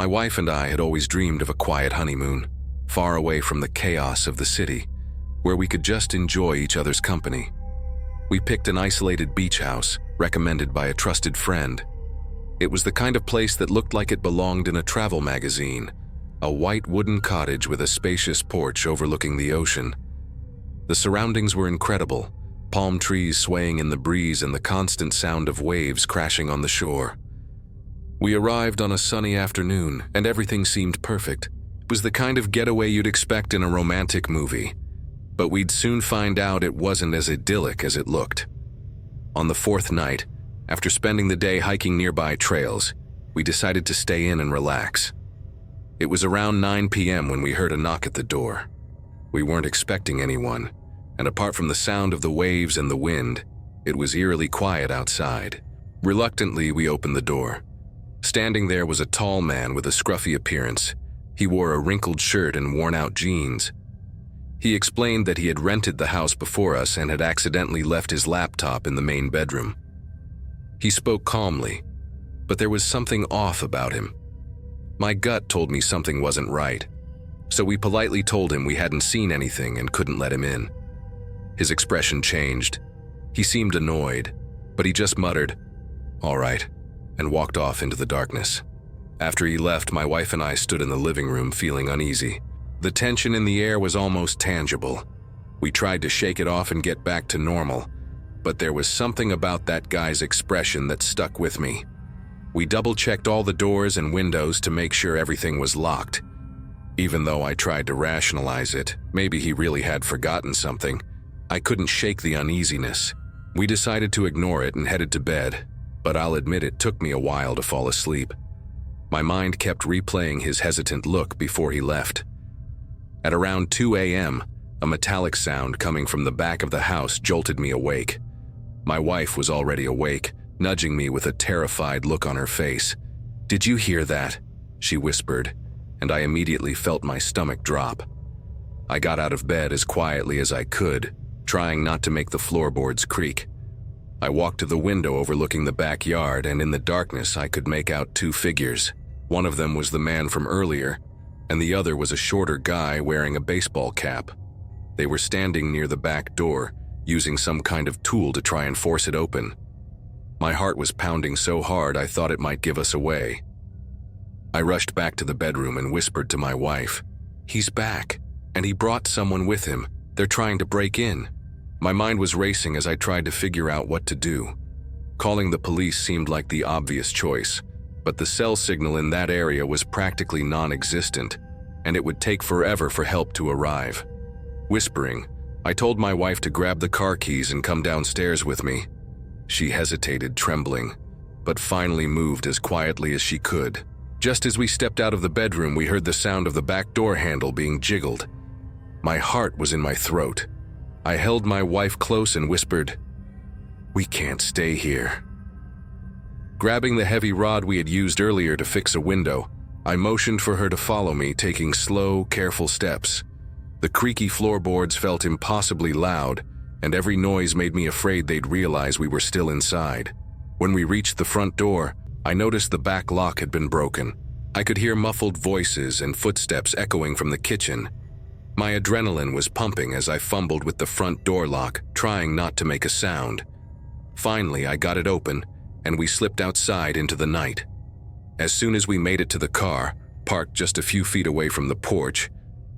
My wife and I had always dreamed of a quiet honeymoon, far away from the chaos of the city, where we could just enjoy each other's company. We picked an isolated beach house, recommended by a trusted friend. It was the kind of place that looked like it belonged in a travel magazine, a white wooden cottage with a spacious porch overlooking the ocean. The surroundings were incredible, palm trees swaying in the breeze and the constant sound of waves crashing on the shore. We arrived on a sunny afternoon, and everything seemed perfect. It was the kind of getaway you'd expect in a romantic movie, but we'd soon find out it wasn't as idyllic as it looked. On the fourth night, after spending the day hiking nearby trails, we decided to stay in and relax. It was around 9 p.m. when we heard a knock at the door. We weren't expecting anyone, and apart from the sound of the waves and the wind, it was eerily quiet outside. Reluctantly, we opened the door. Standing there was a tall man with a scruffy appearance. He wore a wrinkled shirt and worn-out jeans. He explained that he had rented the house before us and had accidentally left his laptop in the main bedroom. He spoke calmly, but there was something off about him. My gut told me something wasn't right, so we politely told him we hadn't seen anything and couldn't let him in. His expression changed. He seemed annoyed, but he just muttered, "All right," and walked off into the darkness. After he left, my wife and I stood in the living room feeling uneasy. The tension in the air was almost tangible. We tried to shake it off and get back to normal, but there was something about that guy's expression that stuck with me. We double-checked all the doors and windows to make sure everything was locked. Even though I tried to rationalize it, maybe he really had forgotten something, I couldn't shake the uneasiness. We decided to ignore it and headed to bed, but I'll admit it took me a while to fall asleep. My mind kept replaying his hesitant look before he left. At around 2 a.m., a metallic sound coming from the back of the house jolted me awake. My wife was already awake, nudging me with a terrified look on her face. "Did you hear that?" she whispered, and I immediately felt my stomach drop. I got out of bed as quietly as I could, trying not to make the floorboards creak. I walked to the window overlooking the backyard, and in the darkness I could make out two figures. One of them was the man from earlier, and the other was a shorter guy wearing a baseball cap. They were standing near the back door, using some kind of tool to try and force it open. My heart was pounding so hard I thought it might give us away. I rushed back to the bedroom and whispered to my wife, "He's back, and he brought someone with him. They're trying to break in." My mind was racing as I tried to figure out what to do. Calling the police seemed like the obvious choice, but the cell signal in that area was practically non-existent, and it would take forever for help to arrive. Whispering, I told my wife to grab the car keys and come downstairs with me. She hesitated, trembling, but finally moved as quietly as she could. Just as we stepped out of the bedroom, we heard the sound of the back door handle being jiggled. My heart was in my throat. I held my wife close and whispered, "We can't stay here." Grabbing the heavy rod we had used earlier to fix a window, I motioned for her to follow me, taking slow, careful steps. The creaky floorboards felt impossibly loud, and every noise made me afraid they'd realize we were still inside. When we reached the front door, I noticed the back lock had been broken. I could hear muffled voices and footsteps echoing from the kitchen. My adrenaline was pumping as I fumbled with the front door lock, trying not to make a sound. Finally, I got it open, and we slipped outside into the night. As soon as we made it to the car, parked just a few feet away from the porch,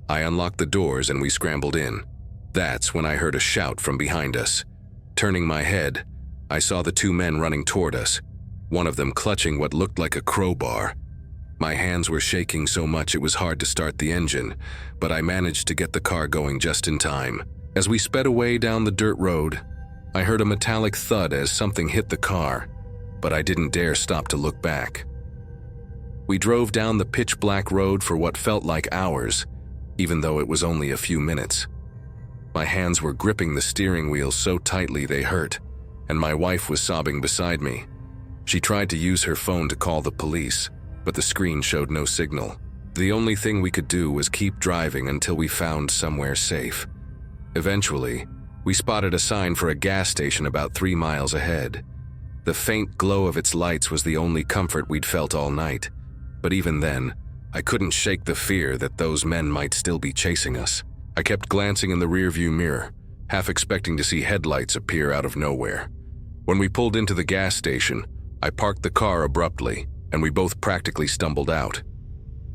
I unlocked the doors and we scrambled in. That's when I heard a shout from behind us. Turning my head, I saw the two men running toward us, one of them clutching what looked like a crowbar. My hands were shaking so much it was hard to start the engine, but I managed to get the car going just in time. As we sped away down the dirt road, I heard a metallic thud as something hit the car, but I didn't dare stop to look back. We drove down the pitch-black road for what felt like hours, even though it was only a few minutes. My hands were gripping the steering wheel so tightly they hurt, and my wife was sobbing beside me. She tried to use her phone to call the police, but the screen showed no signal. The only thing we could do was keep driving until we found somewhere safe. Eventually, we spotted a sign for a gas station about 3 miles ahead. The faint glow of its lights was the only comfort we'd felt all night. But even then, I couldn't shake the fear that those men might still be chasing us. I kept glancing in the rearview mirror, half expecting to see headlights appear out of nowhere. When we pulled into the gas station, I parked the car abruptly, and we both practically stumbled out.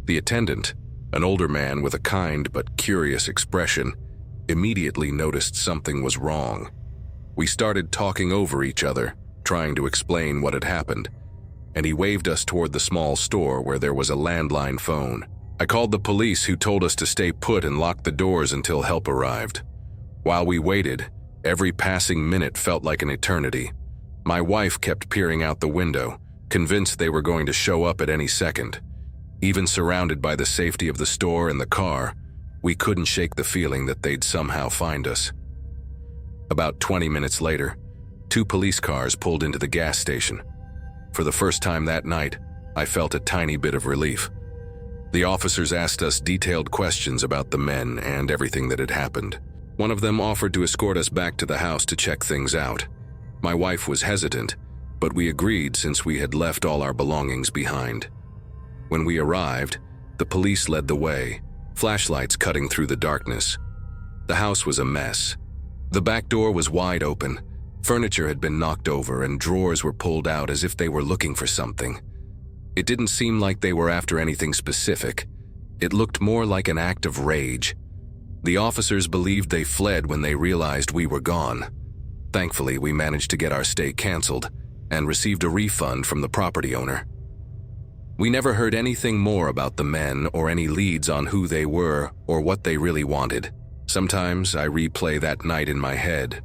The attendant, an older man with a kind but curious expression, immediately noticed something was wrong. We started talking over each other, trying to explain what had happened, and he waved us toward the small store where there was a landline phone. I called the police, who told us to stay put and lock the doors until help arrived. While we waited, every passing minute felt like an eternity. My wife kept peering out the window, convinced they were going to show up at any second. Even surrounded by the safety of the store and the car, we couldn't shake the feeling that they'd somehow find us. About 20 minutes later, 2 police cars pulled into the gas station. For the first time that night, I felt a tiny bit of relief. The officers asked us detailed questions about the men and everything that had happened. One of them offered to escort us back to the house to check things out. My wife was hesitant, but we agreed since we had left all our belongings behind. When we arrived, the police led the way, flashlights cutting through the darkness. The house was a mess. The back door was wide open. Furniture had been knocked over and drawers were pulled out as if they were looking for something. It didn't seem like they were after anything specific. It looked more like an act of rage. The officers believed they fled when they realized we were gone. Thankfully, we managed to get our stay canceled and received a refund from the property owner. We never heard anything more about the men or any leads on who they were or what they really wanted. Sometimes I replay that night in my head.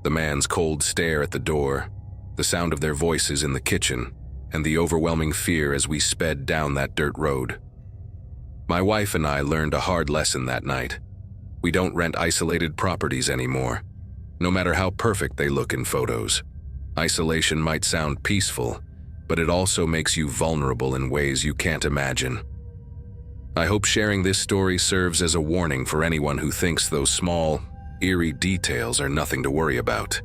The man's cold stare at the door, the sound of their voices in the kitchen, and the overwhelming fear as we sped down that dirt road. My wife and I learned a hard lesson that night. We don't rent isolated properties anymore, no matter how perfect they look in photos. Isolation might sound peaceful, but it also makes you vulnerable in ways you can't imagine. I hope sharing this story serves as a warning for anyone who thinks those small, eerie details are nothing to worry about.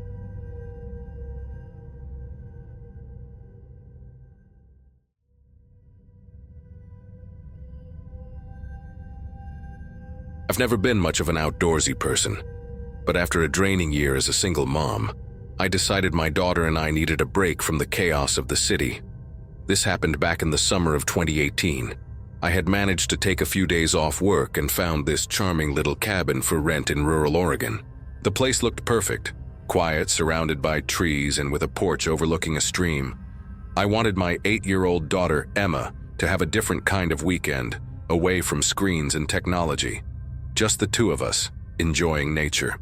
I've never been much of an outdoorsy person, but after a draining year as a single mom, I decided my daughter and I needed a break from the chaos of the city. This happened back in the summer of 2018. I had managed to take a few days off work and found this charming little cabin for rent in rural Oregon. The place looked perfect, quiet, surrounded by trees and with a porch overlooking a stream. I wanted my 8-year-old daughter, Emma, to have a different kind of weekend, away from screens and technology. Just the two of us, enjoying nature.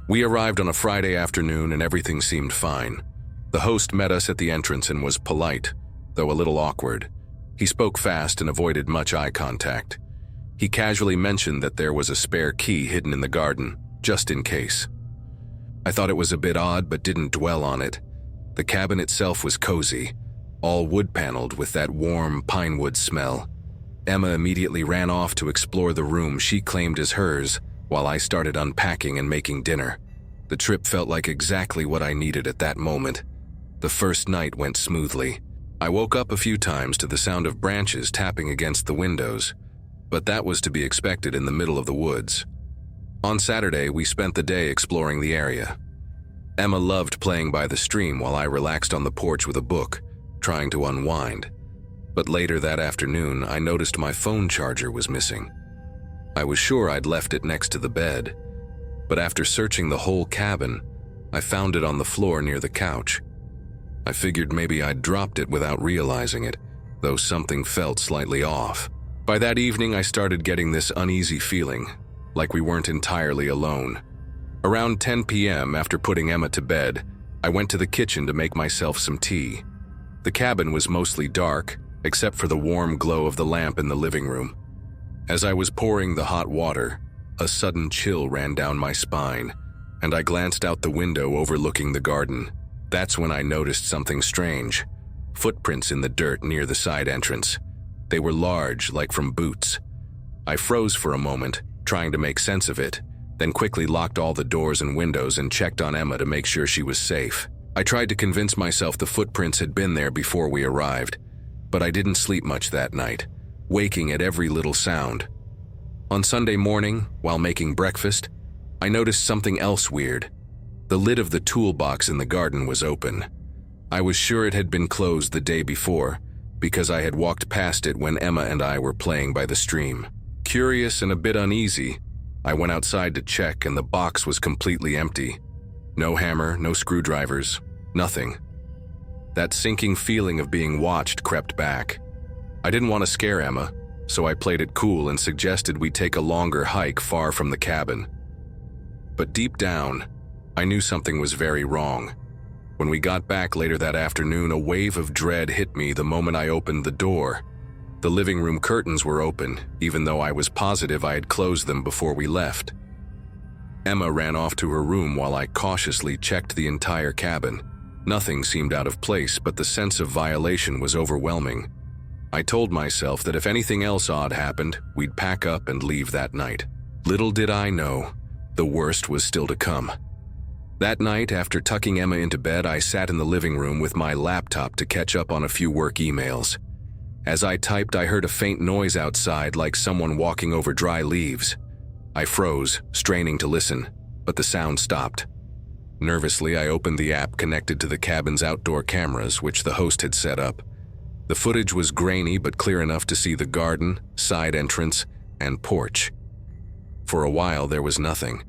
We arrived on a Friday afternoon and everything seemed fine. The host met us at the entrance and was polite, though a little awkward. He spoke fast and avoided much eye contact. He casually mentioned that there was a spare key hidden in the garden, just in case. I thought it was a bit odd but didn't dwell on it. The cabin itself was cozy, all wood-paneled with that warm pine wood smell. Emma immediately ran off to explore the room she claimed as hers, while I started unpacking and making dinner. The trip felt like exactly what I needed at that moment. The first night went smoothly. I woke up a few times to the sound of branches tapping against the windows, but that was to be expected in the middle of the woods. On Saturday, we spent the day exploring the area. Emma loved playing by the stream while I relaxed on the porch with a book, trying to unwind. But later that afternoon, I noticed my phone charger was missing. I was sure I'd left it next to the bed, but after searching the whole cabin, I found it on the floor near the couch. I figured maybe I'd dropped it without realizing it, though something felt slightly off. By that evening, I started getting this uneasy feeling, like we weren't entirely alone. Around 10 p.m., after putting Emma to bed, I went to the kitchen to make myself some tea. The cabin was mostly dark, except for the warm glow of the lamp in the living room. As I was pouring the hot water, a sudden chill ran down my spine, and I glanced out the window overlooking the garden. That's when I noticed something strange. Footprints in the dirt near the side entrance. They were large, like from boots. I froze for a moment, trying to make sense of it, then quickly locked all the doors and windows and checked on Emma to make sure she was safe. I tried to convince myself the footprints had been there before we arrived, but I didn't sleep much that night, waking at every little sound. On Sunday morning, while making breakfast, I noticed something else weird. The lid of the toolbox in the garden was open. I was sure it had been closed the day before, because I had walked past it when Emma and I were playing by the stream. Curious and a bit uneasy, I went outside to check, and the box was completely empty. No hammer, no screwdrivers, nothing. That sinking feeling of being watched crept back. I didn't want to scare Emma, so I played it cool and suggested we take a longer hike far from the cabin. But deep down, I knew something was very wrong. When we got back later that afternoon, a wave of dread hit me the moment I opened the door. The living room curtains were open, even though I was positive I had closed them before we left. Emma ran off to her room while I cautiously checked the entire cabin. Nothing seemed out of place, but the sense of violation was overwhelming. I told myself that if anything else odd happened, we'd pack up and leave that night. Little did I know, the worst was still to come. That night, after tucking Emma into bed, I sat in the living room with my laptop to catch up on a few work emails. As I typed, I heard a faint noise outside, like someone walking over dry leaves. I froze, straining to listen, but the sound stopped. Nervously, I opened the app connected to the cabin's outdoor cameras, which the host had set up. The footage was grainy but clear enough to see the garden, side entrance, and porch. For a while, there was nothing.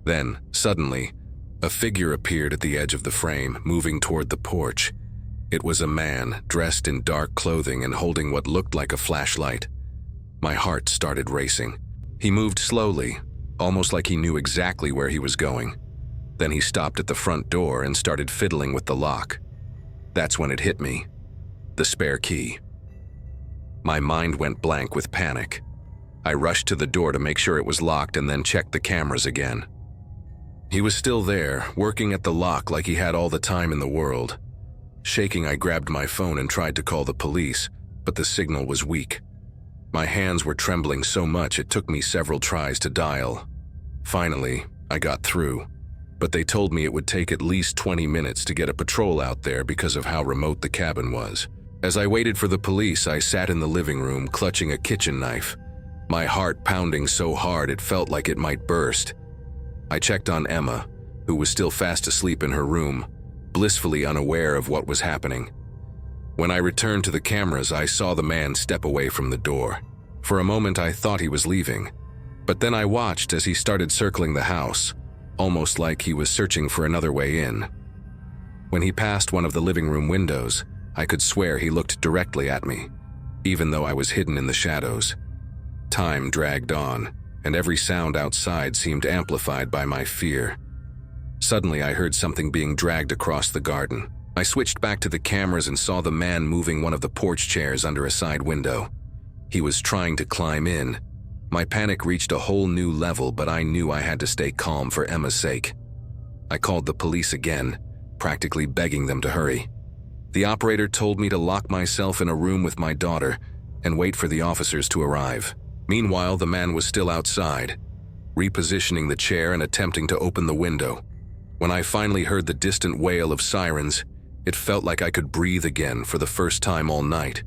Then, suddenly, a figure appeared at the edge of the frame, moving toward the porch. It was a man, dressed in dark clothing and holding what looked like a flashlight. My heart started racing. He moved slowly, almost like he knew exactly where he was going. Then he stopped at the front door and started fiddling with the lock. That's when it hit me. The spare key. My mind went blank with panic. I rushed to the door to make sure it was locked and then checked the cameras again. He was still there, working at the lock like he had all the time in the world. Shaking, I grabbed my phone and tried to call the police, but the signal was weak. My hands were trembling so much it took me several tries to dial. Finally, I got through, but they told me it would take at least 20 minutes to get a patrol out there because of how remote the cabin was. As I waited for the police, I sat in the living room clutching a kitchen knife, my heart pounding so hard it felt like it might burst. I checked on Emma, who was still fast asleep in her room, blissfully unaware of what was happening. When I returned to the cameras, I saw the man step away from the door. For a moment, I thought he was leaving, but then I watched as he started circling the house, almost like he was searching for another way in. When he passed one of the living room windows, I could swear he looked directly at me, even though I was hidden in the shadows. Time dragged on, and every sound outside seemed amplified by my fear. Suddenly, I heard something being dragged across the garden. I switched back to the cameras and saw the man moving one of the porch chairs under a side window. He was trying to climb in. My panic reached a whole new level, but I knew I had to stay calm for Emma's sake. I called the police again, practically begging them to hurry. The operator told me to lock myself in a room with my daughter and wait for the officers to arrive. Meanwhile, the man was still outside, repositioning the chair and attempting to open the window. When I finally heard the distant wail of sirens, it felt like I could breathe again for the first time all night.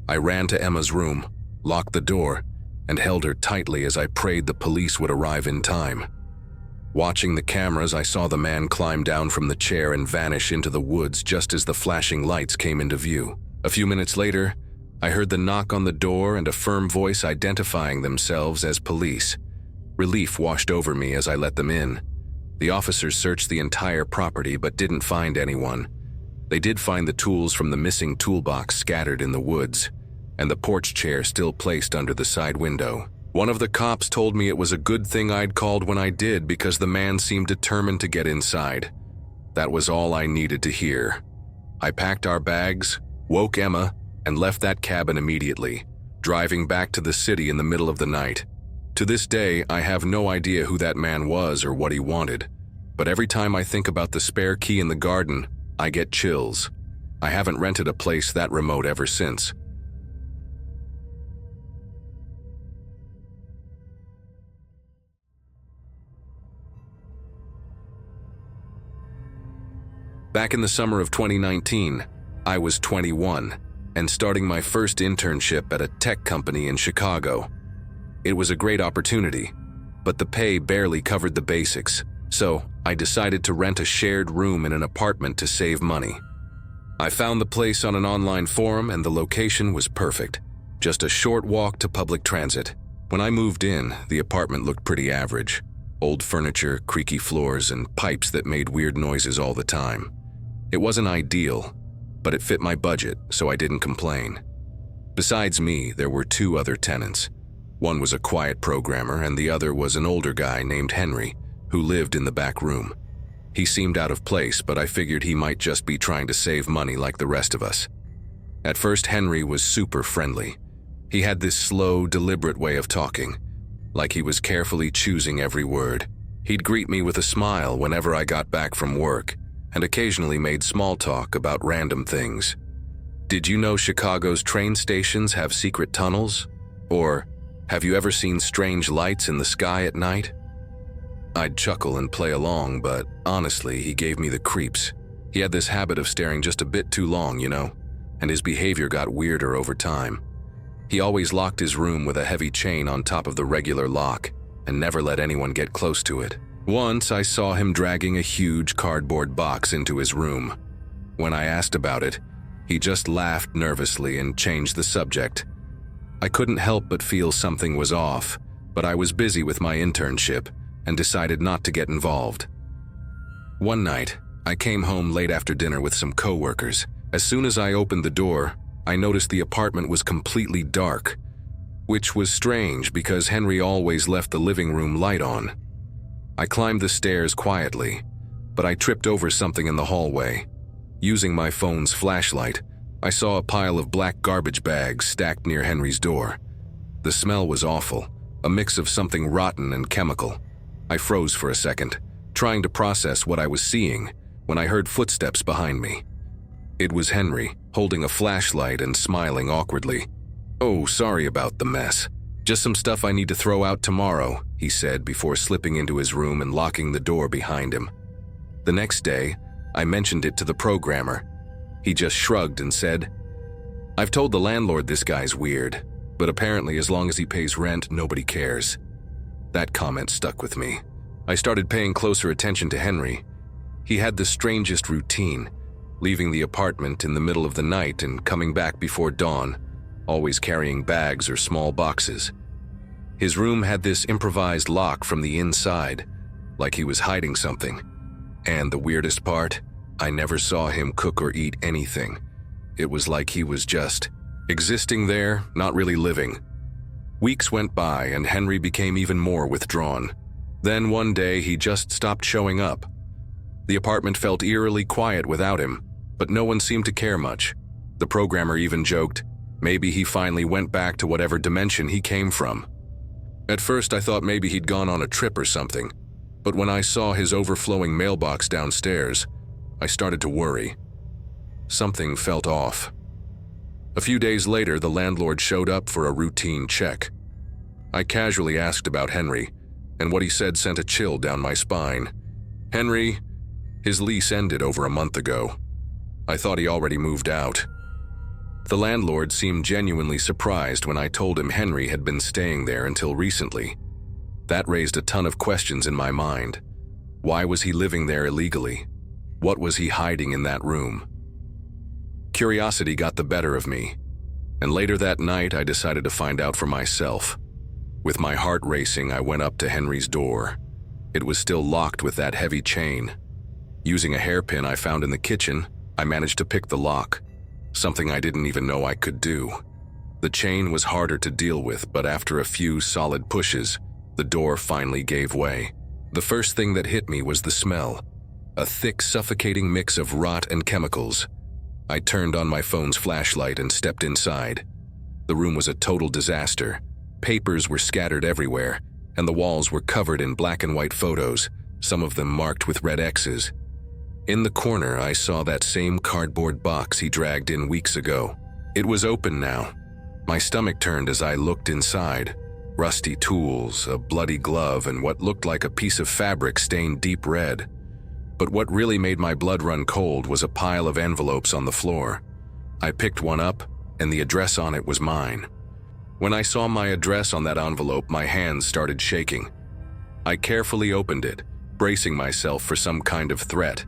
I ran to Emma's room, locked the door, and held her tightly as I prayed the police would arrive in time. Watching the cameras, I saw the man climb down from the chair and vanish into the woods just as the flashing lights came into view. A few minutes later, I heard the knock on the door and a firm voice identifying themselves as police. Relief washed over me as I let them in. The officers searched the entire property but didn't find anyone. They did find the tools from the missing toolbox scattered in the woods, and the porch chair still placed under the side window. One of the cops told me it was a good thing I'd called when I did because the man seemed determined to get inside. That was all I needed to hear. I packed our bags, woke Emma, and left that cabin immediately, driving back to the city in the middle of the night. To this day, I have no idea who that man was or what he wanted, but every time I think about the spare key in the garden, I get chills. I haven't rented a place that remote ever since. Back in the summer of 2019, I was 21, and starting my first internship at a tech company in Chicago. It was a great opportunity, but the pay barely covered the basics, so I decided to rent a shared room in an apartment to save money. I found the place on an online forum and the location was perfect, just a short walk to public transit. When I moved in, the apartment looked pretty average. Old furniture, creaky floors, and pipes that made weird noises all the time. It wasn't ideal, but it fit my budget, so I didn't complain. Besides me, there were two other tenants. One was a quiet programmer, and the other was an older guy named Henry, who lived in the back room. He seemed out of place, but I figured he might just be trying to save money like the rest of us. At first, Henry was super friendly. He had this slow, deliberate way of talking, like he was carefully choosing every word. He'd greet me with a smile whenever I got back from work, and occasionally made small talk about random things. Did you know Chicago's train stations have secret tunnels? Or have you ever seen strange lights in the sky at night? I'd chuckle and play along, but honestly, he gave me the creeps. He had this habit of staring just a bit too long, and his behavior got weirder over time. He always locked his room with a heavy chain on top of the regular lock and never let anyone get close to it. Once I saw him dragging a huge cardboard box into his room. When I asked about it, he just laughed nervously and changed the subject. I couldn't help but feel something was off, but I was busy with my internship and decided not to get involved. One night, I came home late after dinner with some coworkers. As soon as I opened the door, I noticed the apartment was completely dark, which was strange because Henry always left the living room light on. I climbed the stairs quietly, but I tripped over something in the hallway. Using my phone's flashlight, I saw a pile of black garbage bags stacked near Henry's door. The smell was awful, a mix of something rotten and chemical. I froze for a second, trying to process what I was seeing, when I heard footsteps behind me. It was Henry, holding a flashlight and smiling awkwardly. "Oh, sorry about the mess. Just some stuff I need to throw out tomorrow," he said before slipping into his room and locking the door behind him. The next day, I mentioned it to the programmer. He just shrugged and said, "I've told the landlord this guy's weird, but apparently as long as he pays rent, nobody cares." That comment stuck with me. I started paying closer attention to Henry. He had the strangest routine, leaving the apartment in the middle of the night and coming back before dawn, always carrying bags or small boxes. His room had this improvised lock from the inside, like he was hiding something. And the weirdest part, I never saw him cook or eat anything. It was like he was just existing there, not really living. Weeks went by and Henry became even more withdrawn. Then one day he just stopped showing up. The apartment felt eerily quiet without him, but no one seemed to care much. The programmer even joked, maybe he finally went back to whatever dimension he came from. At first I thought maybe he'd gone on a trip or something, but when I saw his overflowing mailbox downstairs, I started to worry. Something felt off. A few days later, the landlord showed up for a routine check. I casually asked about Henry, and what he said sent a chill down my spine. Henry, his lease ended over a month ago. I thought he already moved out. The landlord seemed genuinely surprised when I told him Henry had been staying there until recently. That raised a ton of questions in my mind. Why was he living there illegally? What was he hiding in that room? Curiosity got the better of me, and later that night I decided to find out for myself. With my heart racing, I went up to Henry's door. It was still locked with that heavy chain. Using a hairpin I found in the kitchen, I managed to pick the lock, something I didn't even know I could do. The chain was harder to deal with, but after a few solid pushes, the door finally gave way. The first thing that hit me was the smell, a thick, suffocating mix of rot and chemicals. I turned on my phone's flashlight and stepped inside. The room was a total disaster. Papers were scattered everywhere, and the walls were covered in black and white photos, some of them marked with red X's. In the corner, I saw that same cardboard box he dragged in weeks ago. It was open now. My stomach turned as I looked inside. Rusty tools, a bloody glove, and what looked like a piece of fabric stained deep red. But what really made my blood run cold was a pile of envelopes on the floor. I picked one up, and the address on it was mine. When I saw my address on that envelope, my hands started shaking. I carefully opened it, bracing myself for some kind of threat,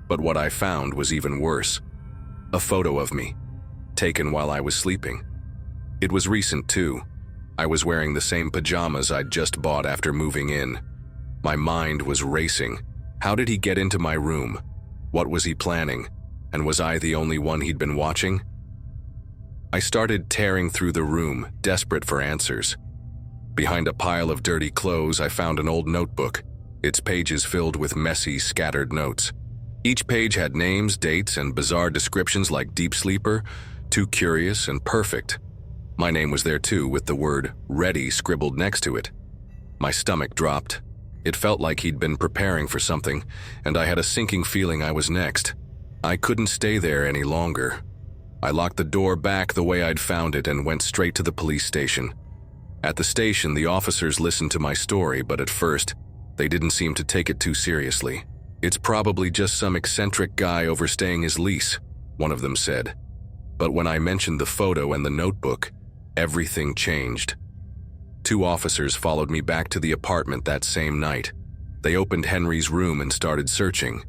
but what I found was even worse. A photo of me, taken while I was sleeping. It was recent too. I was wearing the same pajamas I'd just bought after moving in. My mind was racing. How did he get into my room? What was he planning? And was I the only one he'd been watching? I started tearing through the room, desperate for answers. Behind a pile of dirty clothes, I found an old notebook, its pages filled with messy, scattered notes. Each page had names, dates, and bizarre descriptions like deep sleeper, too curious, and perfect. My name was there too, with the word ready scribbled next to it. My stomach dropped. It felt like he'd been preparing for something, and I had a sinking feeling I was next. I couldn't stay there any longer. I locked the door back the way I'd found it and went straight to the police station. At the station, the officers listened to my story, but at first, they didn't seem to take it too seriously. "It's probably just some eccentric guy overstaying his lease," one of them said. But when I mentioned the photo and the notebook, everything changed. 2 officers followed me back to the apartment that same night. They opened Henry's room and started searching.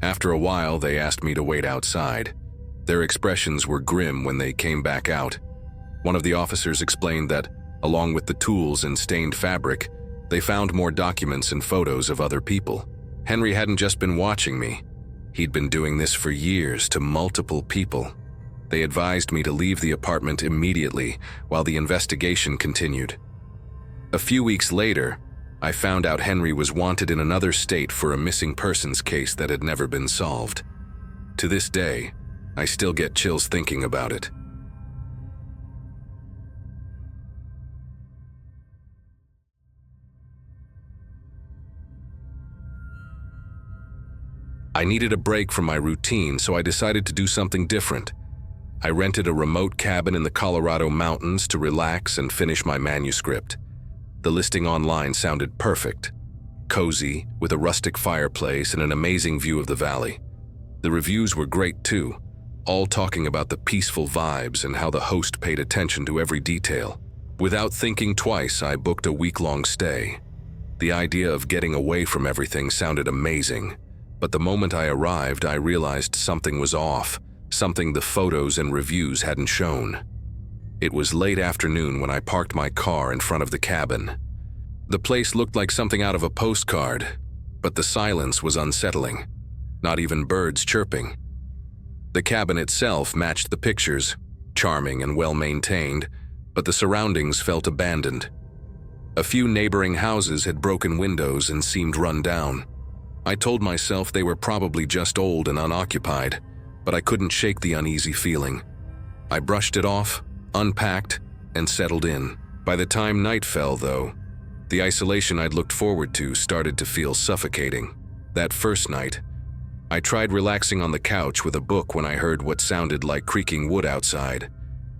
After a while, they asked me to wait outside. Their expressions were grim when they came back out. One of the officers explained that, along with the tools and stained fabric, they found more documents and photos of other people. Henry hadn't just been watching me. He'd been doing this for years to multiple people. They advised me to leave the apartment immediately while the investigation continued. A few weeks later, I found out Henry was wanted in another state for a missing persons case that had never been solved. To this day, I still get chills thinking about it. I needed a break from my routine, so I decided to do something different. I rented a remote cabin in the Colorado mountains to relax and finish my manuscript. The listing online sounded perfect. Cozy, with a rustic fireplace and an amazing view of the valley. The reviews were great too, all talking about the peaceful vibes and how the host paid attention to every detail. Without thinking twice, I booked a week-long stay. The idea of getting away from everything sounded amazing, but the moment I arrived, I realized something was off, something the photos and reviews hadn't shown. It was late afternoon when I parked my car in front of the cabin. The place looked like something out of a postcard, but the silence was unsettling. Not even birds chirping. The cabin itself matched the pictures, charming and well-maintained, but the surroundings felt abandoned. A few neighboring houses had broken windows and seemed run down. I told myself they were probably just old and unoccupied, but I couldn't shake the uneasy feeling. I brushed it off, unpacked, and settled in. By the time night fell, though, the isolation I'd looked forward to started to feel suffocating. That first night, I tried relaxing on the couch with a book when I heard what sounded like creaking wood outside,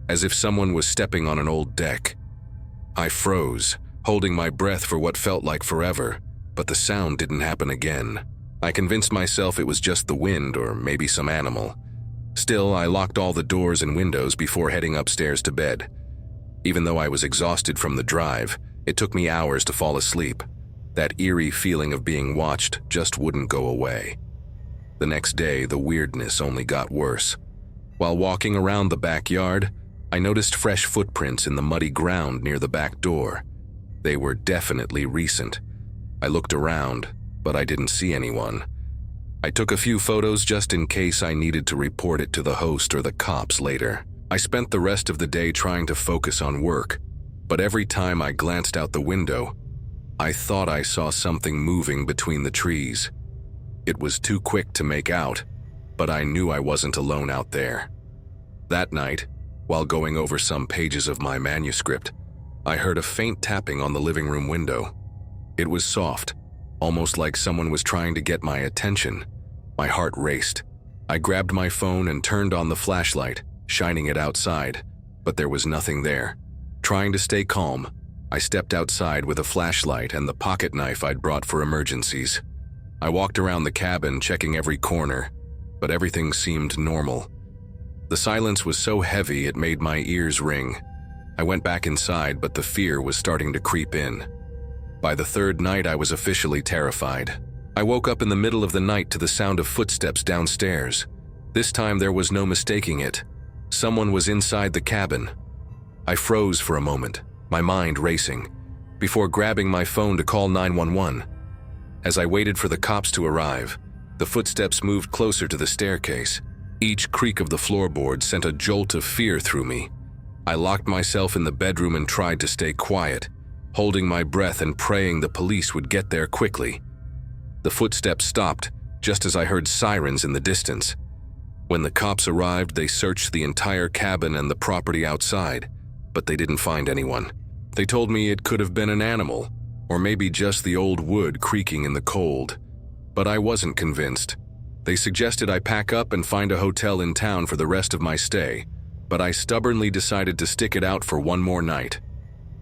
as if someone was stepping on an old deck. I froze, holding my breath for what felt like forever, but the sound didn't happen again. I convinced myself it was just the wind or maybe some animal. Still, I locked all the doors and windows before heading upstairs to bed. Even though I was exhausted from the drive, it took me hours to fall asleep. That eerie feeling of being watched just wouldn't go away. The next day, the weirdness only got worse. While walking around the backyard, I noticed fresh footprints in the muddy ground near the back door. They were definitely recent. I looked around, but I didn't see anyone. I took a few photos just in case I needed to report it to the host or the cops later. I spent the rest of the day trying to focus on work, but every time I glanced out the window, I thought I saw something moving between the trees. It was too quick to make out, but I knew I wasn't alone out there. That night, while going over some pages of my manuscript, I heard a faint tapping on the living room window. It was soft, almost like someone was trying to get my attention. My heart raced. I grabbed my phone and turned on the flashlight, shining it outside, but there was nothing there. Trying to stay calm, I stepped outside with a flashlight and the pocket knife I'd brought for emergencies. I walked around the cabin, checking every corner, but everything seemed normal. The silence was so heavy it made my ears ring. I went back inside, but the fear was starting to creep in. By the third night, I was officially terrified. I woke up in the middle of the night to the sound of footsteps downstairs. This time there was no mistaking it. Someone was inside the cabin. I froze for a moment, my mind racing, before grabbing my phone to call 911. As I waited for the cops to arrive, the footsteps moved closer to the staircase. Each creak of the floorboard sent a jolt of fear through me. I locked myself in the bedroom and tried to stay quiet, holding my breath and praying the police would get there quickly. The footsteps stopped just as I heard sirens in the distance. When the cops arrived, they searched the entire cabin and the property outside, but they didn't find anyone. They told me it could have been an animal, or maybe just the old wood creaking in the cold. But I wasn't convinced. They suggested I pack up and find a hotel in town for the rest of my stay, but I stubbornly decided to stick it out for one more night.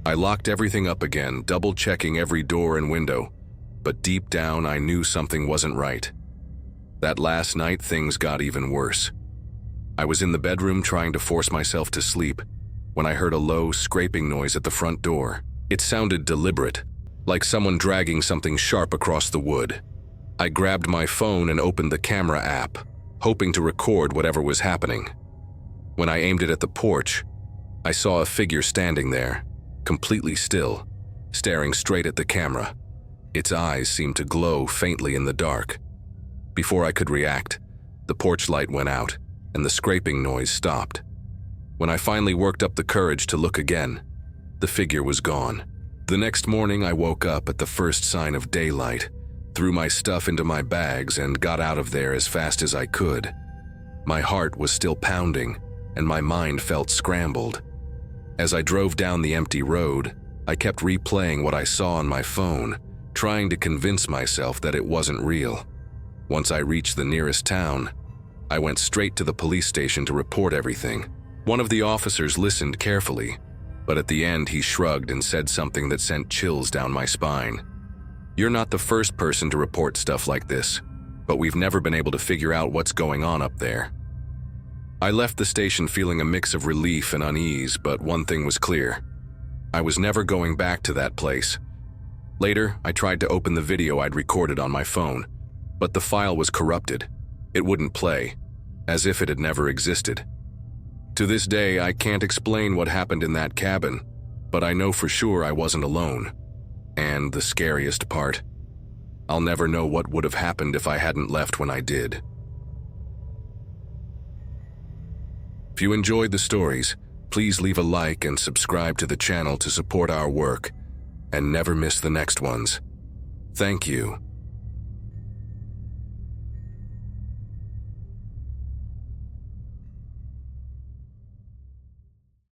I locked everything up again, double-checking every door and window, but deep down I knew something wasn't right. That last night, things got even worse. I was in the bedroom trying to force myself to sleep when I heard a low, scraping noise at the front door. It sounded deliberate, like someone dragging something sharp across the wood. I grabbed my phone and opened the camera app, hoping to record whatever was happening. When I aimed it at the porch, I saw a figure standing there, completely still, staring straight at the camera. Its eyes seemed to glow faintly in the dark. Before I could react, the porch light went out and the scraping noise stopped. When I finally worked up the courage to look again, the figure was gone. The next morning, I woke up at the first sign of daylight, threw my stuff into my bags, and got out of there as fast as I could. My heart was still pounding, and my mind felt scrambled. As I drove down the empty road, I kept replaying what I saw on my phone, trying to convince myself that it wasn't real. Once I reached the nearest town, I went straight to the police station to report everything. One of the officers listened carefully, but at the end he shrugged and said something that sent chills down my spine. "You're not the first person to report stuff like this, but we've never been able to figure out what's going on up there." I left the station feeling a mix of relief and unease, but one thing was clear. I was never going back to that place. Later, I tried to open the video I'd recorded on my phone, but the file was corrupted. It wouldn't play, as if it had never existed. To this day, I can't explain what happened in that cabin, but I know for sure I wasn't alone. And the scariest part, I'll never know what would have happened if I hadn't left when I did. If you enjoyed the stories, please leave a like and subscribe to the channel to support our work, and never miss the next ones. Thank you.